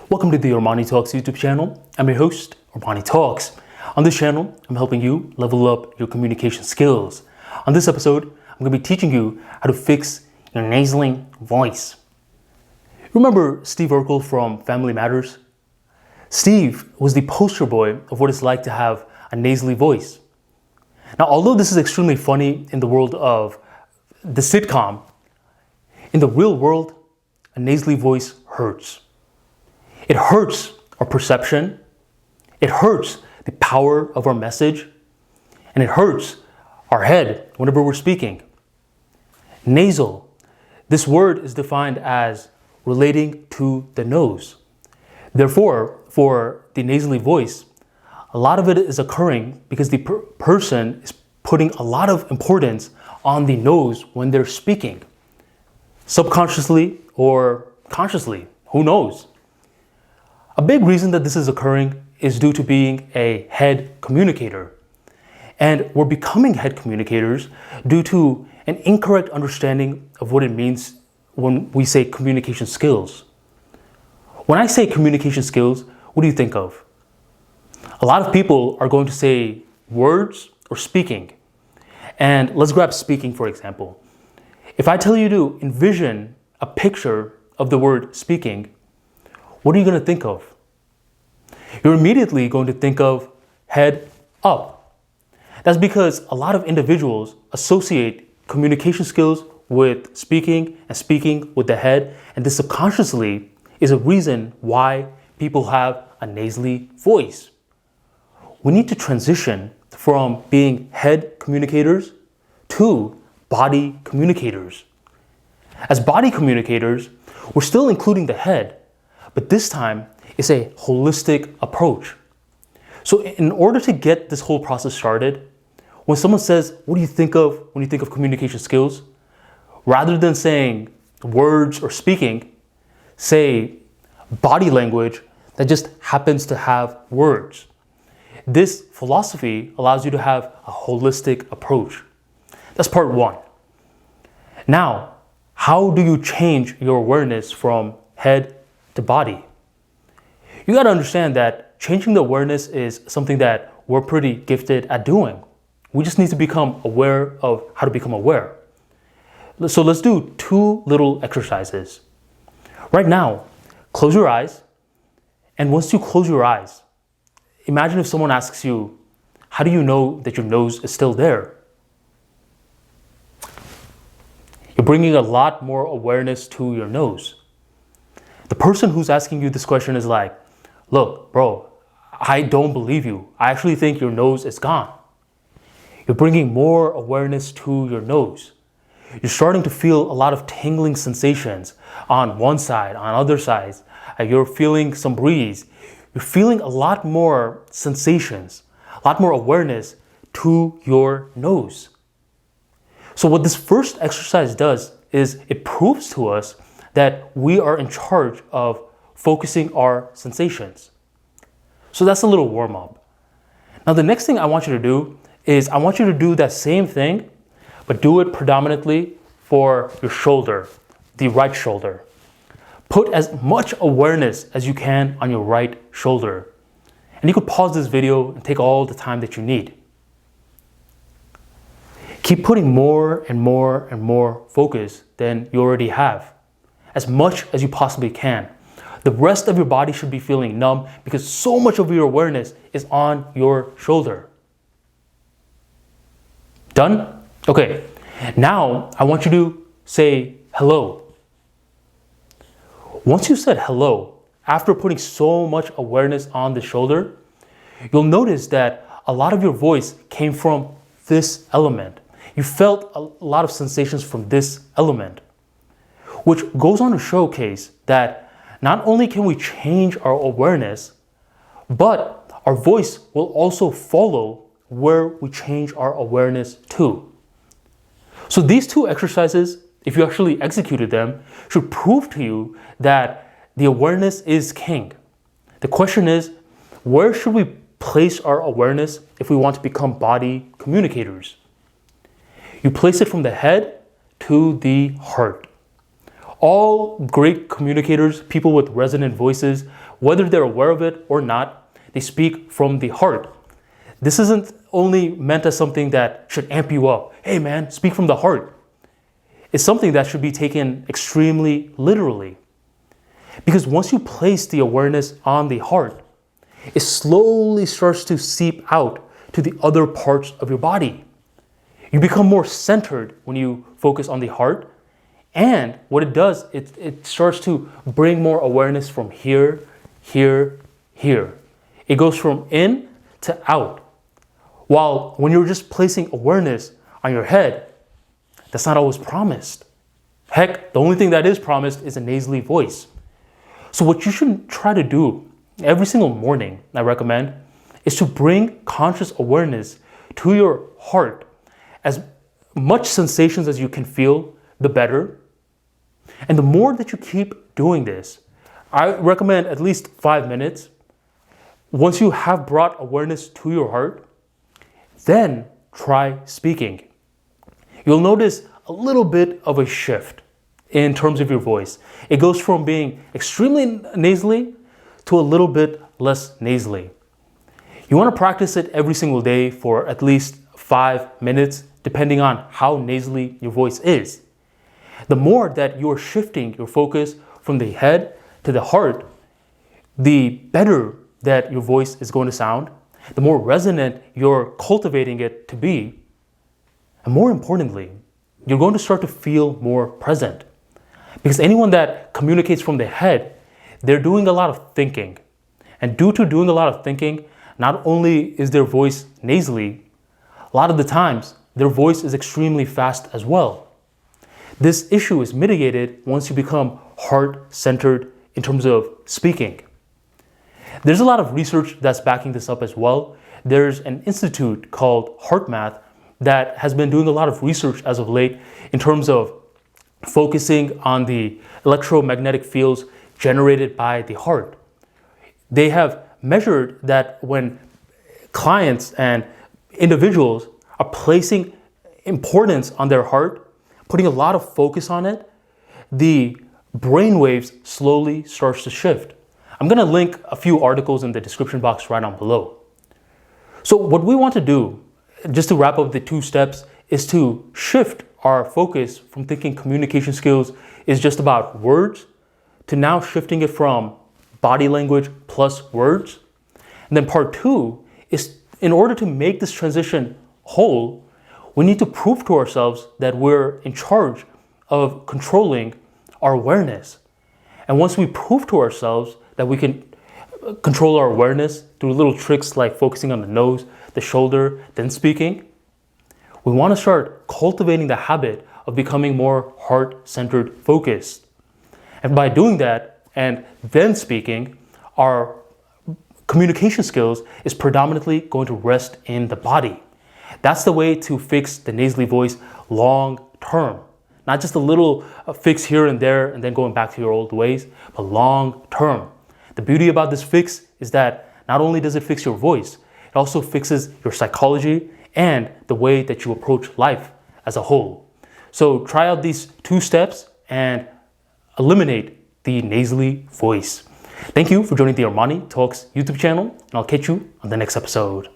Welcome to the ArmaniTalks YouTube channel. I'm your host, ArmaniTalks. On this channel, I'm helping you level up your communication skills. On this episode, I'm going to be teaching you how to fix your nasally voice. Remember Steve Urkel from Family Matters? Steve was the poster boy of what it's like to have a nasally voice. Now, although this is extremely funny in the world of the sitcom, in the real world, a nasally voice hurts. It hurts our perception, it hurts the power of our message, and it hurts our head whenever we're speaking. Nasal, this word is defined as relating to the nose. Therefore, for the nasally voice, a lot of it is occurring because the person is putting a lot of importance on the nose when they're speaking. Subconsciously or consciously, who knows? A big reason that this is occurring is due to being a head communicator. And we're becoming head communicators due to an incorrect understanding of what it means when we say communication skills. When I say communication skills, what do you think of? A lot of people are going to say words or speaking. And let's grab speaking, for example. If I tell you to envision a picture of the word speaking, what are you going to think of? You're immediately going to think of head up. That's because a lot of individuals associate communication skills with speaking and speaking with the head, and this subconsciously is a reason why people have a nasally voice. We need to transition from being head communicators to body communicators. As body communicators, we're still including the head, but this time it's a holistic approach. So in order to get this whole process started, when someone says, what do you think of when you think of communication skills? Rather than saying words or speaking, say body language that just happens to have words. This philosophy allows you to have a holistic approach. That's part one. Now, how do you change your awareness from head to body? You got to understand that changing the awareness is something that we're pretty gifted at doing. We just need to become aware of how to become aware. So let's do two little exercises. Right now, close your eyes. And once you close your eyes, imagine if someone asks you, how do you know that your nose is still there? You're bringing a lot more awareness to your nose. The person who's asking you this question is like, look, bro, I don't believe you. I actually think your nose is gone. You're bringing more awareness to your nose. You're starting to feel a lot of tingling sensations on one side, on other sides. You're feeling some breeze. You're feeling a lot more sensations, a lot more awareness to your nose. So what this first exercise does is it proves to us that we are in charge of focusing our sensations. So that's a little warm up. Now the next thing I want you to do is I want you to do that same thing, but do it predominantly for your shoulder, the right shoulder. Put as much awareness as you can on your right shoulder. And you could pause this video and take all the time that you need. Keep putting more and more and more focus than you already have, as much as you possibly can. The rest of your body should be feeling numb because so much of your awareness is on your shoulder. Done? Okay, now I want you to say hello. Once you said hello, after putting so much awareness on the shoulder, you'll notice that a lot of your voice came from this element. You felt a lot of sensations from this element, which goes on to showcase that not only can we change our awareness, but our voice will also follow where we change our awareness to. So these two exercises, if you actually executed them, should prove to you that the awareness is king. The question is, where should we place our awareness if we want to become body communicators? You place it from the head to the heart. All great communicators, people with resonant voices, whether they're aware of it or not, they speak from the heart. This isn't only meant as something that should amp you up. Hey man, speak from the heart. It's something that should be taken extremely literally. Because once you place the awareness on the heart, it slowly starts to seep out to the other parts of your body. You become more centered when you focus on the heart. And what it does, it starts to bring more awareness from here, here, here. It goes from in to out. While when you're just placing awareness on your head, that's not always promised. Heck, the only thing that is promised is a nasally voice. So what you should try to do every single morning, I recommend, is to bring conscious awareness to your heart. As much sensations as you can feel, the better. And the more that you keep doing this, I recommend at least 5 minutes. Once you have brought awareness to your heart, then try speaking. You'll notice a little bit of a shift in terms of your voice. It goes from being extremely nasally to a little bit less nasally. You want to practice it every single day for at least 5 minutes, depending on how nasally your voice is. The more that you're shifting your focus from the head to the heart, the better that your voice is going to sound, the more resonant you're cultivating it to be, and more importantly, you're going to start to feel more present. Because anyone that communicates from the head, they're doing a lot of thinking. And due to doing a lot of thinking, not only is their voice nasally, a lot of the times, their voice is extremely fast as well. This issue is mitigated once you become heart-centered in terms of speaking. There's a lot of research that's backing this up as well. There's an institute called HeartMath that has been doing a lot of research as of late in terms of focusing on the electromagnetic fields generated by the heart. They have measured that when clients and individuals are placing importance on their heart, putting a lot of focus on it, the brain waves slowly starts to shift. I'm going to link a few articles in the description box right down below. So what we want to do, just to wrap up the 2 steps, is to shift our focus from thinking communication skills is just about words to now shifting it from body language plus words. And then part 2 is, in order to make this transition whole, we need to prove to ourselves that we're in charge of controlling our awareness. And once we prove to ourselves that we can control our awareness through little tricks like focusing on the nose, the shoulder, then speaking, we want to start cultivating the habit of becoming more heart-centered focused. And by doing that and then speaking, our communication skills is predominantly going to rest in the body. That's the way to fix the nasally voice long term. Not just a little fix here and there and then going back to your old ways, but long term. The beauty about this fix is that not only does it fix your voice, it also fixes your psychology and the way that you approach life as a whole. So try out these 2 steps and eliminate the nasally voice. Thank you for joining the ArmaniTalks YouTube channel, and I'll catch you on the next episode.